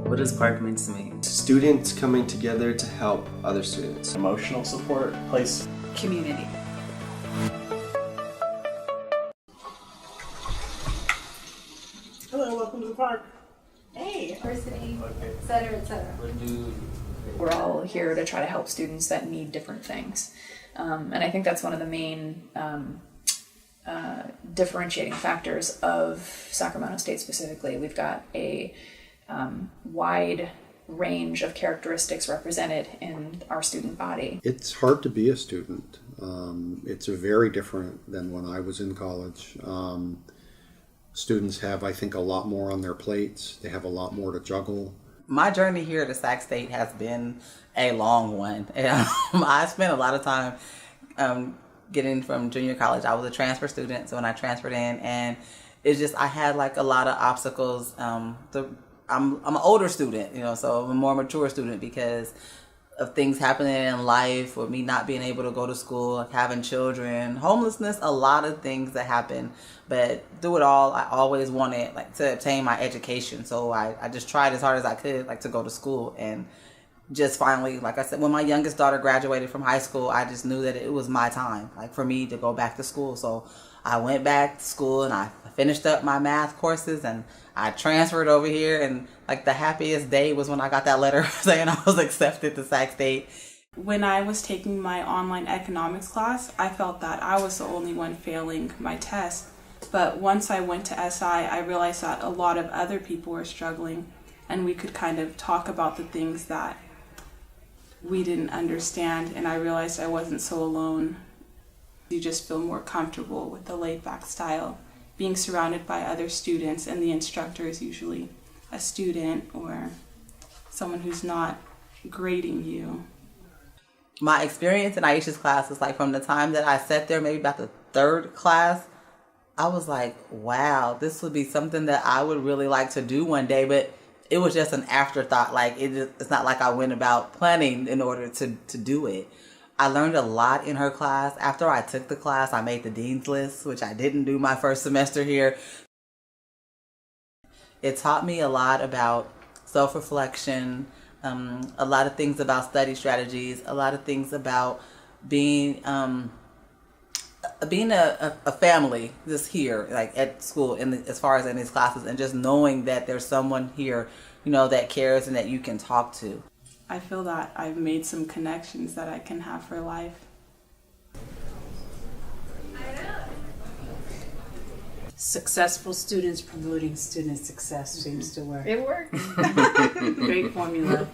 What does park mean to me? Students coming together to help other students. Emotional support, place. Community. Hello, welcome to the park. Hey, diversity, et cetera, et cetera. We're all here to try to help students that need different things. And I think that's one of the main differentiating factors of Sacramento State specifically. We've got a wide range of characteristics represented in our student body. It's hard to be a student. It's very different than when I was in college. Students have, I think, a lot more on their plates. They have a lot more to juggle. My journey here to Sac State has been a long one. I spent a lot of time getting from junior college. I was a transfer student, so when I transferred in, and it's just, I had like a lot of obstacles. I'm an older student, so I'm a more mature student because of things happening in life, or me not being able to go to school, like having children, homelessness, a lot of things that happen. But through it all, I always wanted to obtain my education. So I just tried as hard as I could to go to school. And just finally, like I said, when my youngest daughter graduated from high school, I just knew that it was my time, for me to go back to school. So I went back to school and I finished up my math courses and I transferred over here, and the happiest day was when I got that letter saying I was accepted to Sac State. When I was taking my online economics class, I felt that I was the only one failing my test. But once I went to SI, I realized that a lot of other people were struggling, and we could kind of talk about the things that we didn't understand, and I realized I wasn't so alone. You just feel more comfortable with the laid-back style, being surrounded by other students, and the instructor is usually a student or someone who's not grading you. My experience in Aisha's class is from the time that I sat there, maybe about the third class, I was like, wow, this would be something that I would really like to do one day, but it was just an afterthought. It's not like I went about planning in order to do it. I learned a lot in her class. After I took the class, I made the dean's list, which I didn't do my first semester here. It taught me a lot about self-reflection, a lot of things about study strategies, a lot of things about being a family just here, at school, as far as in these classes, and just knowing that there's someone here, that cares and that you can talk to. I feel that I've made some connections that I can have for life. Successful students promoting student success seems to work. It works. Great formula.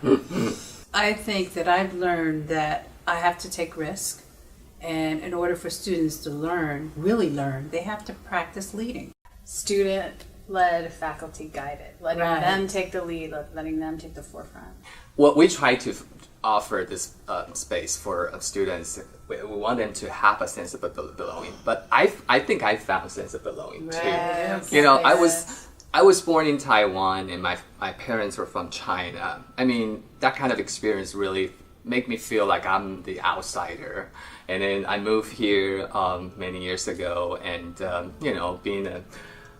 I think that I've learned that I have to take risk, and in order for students to really learn, they have to practice leading. Student-led, faculty-guided, letting them take the lead, letting them take the forefront. What we try to offer this space for students, we want them to have a sense of belonging. But I think I found a sense of belonging too. I was born in Taiwan, and my parents were from China. I mean, that kind of experience really make me feel like I'm the outsider. And then I moved here many years ago, and being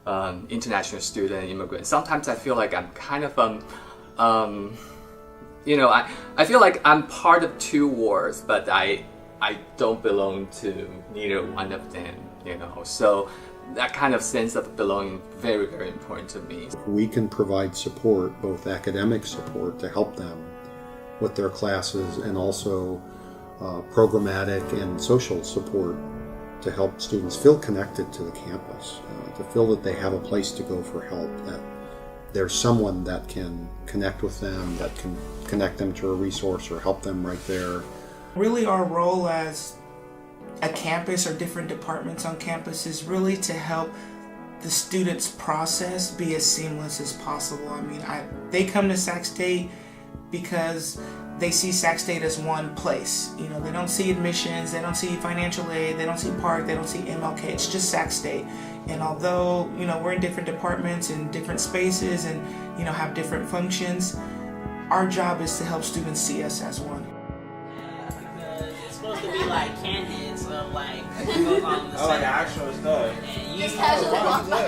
an international student, immigrant, sometimes I feel like I'm kind of I feel like I'm part of two wars, but I don't belong to neither one of them, So that kind of sense of belonging, very, very important to me. We can provide support, both academic support to help them with their classes, and also programmatic and social support to help students feel connected to the campus, to feel that they have a place to go for help, that there's someone that can connect with them, that can connect them to a resource or help them right there. Really, our role as a campus or different departments on campus is really to help the students' process be as seamless as possible. I mean, they come to Sac State because they see Sac State as one place. They don't see admissions, they don't see financial aid, they don't see park, they don't see MLK. It's just Sac State. And although, we're in different departments and different spaces and, have different functions, our job is to help students see us as one. Because it's supposed to be like Canton, so Oh, like actual stuff. Just casually walk by.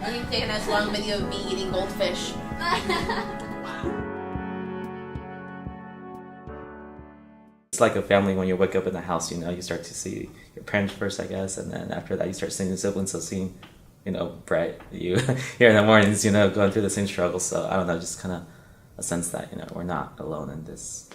And you take a nice long video of me eating goldfish. It's like a family when you wake up in the house, you know, you start to see your parents first, I guess, and then after that you start seeing the siblings, so seeing, you know, Brett, you here in the mornings, you know, going through the same struggle. So I don't know, just kind of a sense that, you know, we're not alone in this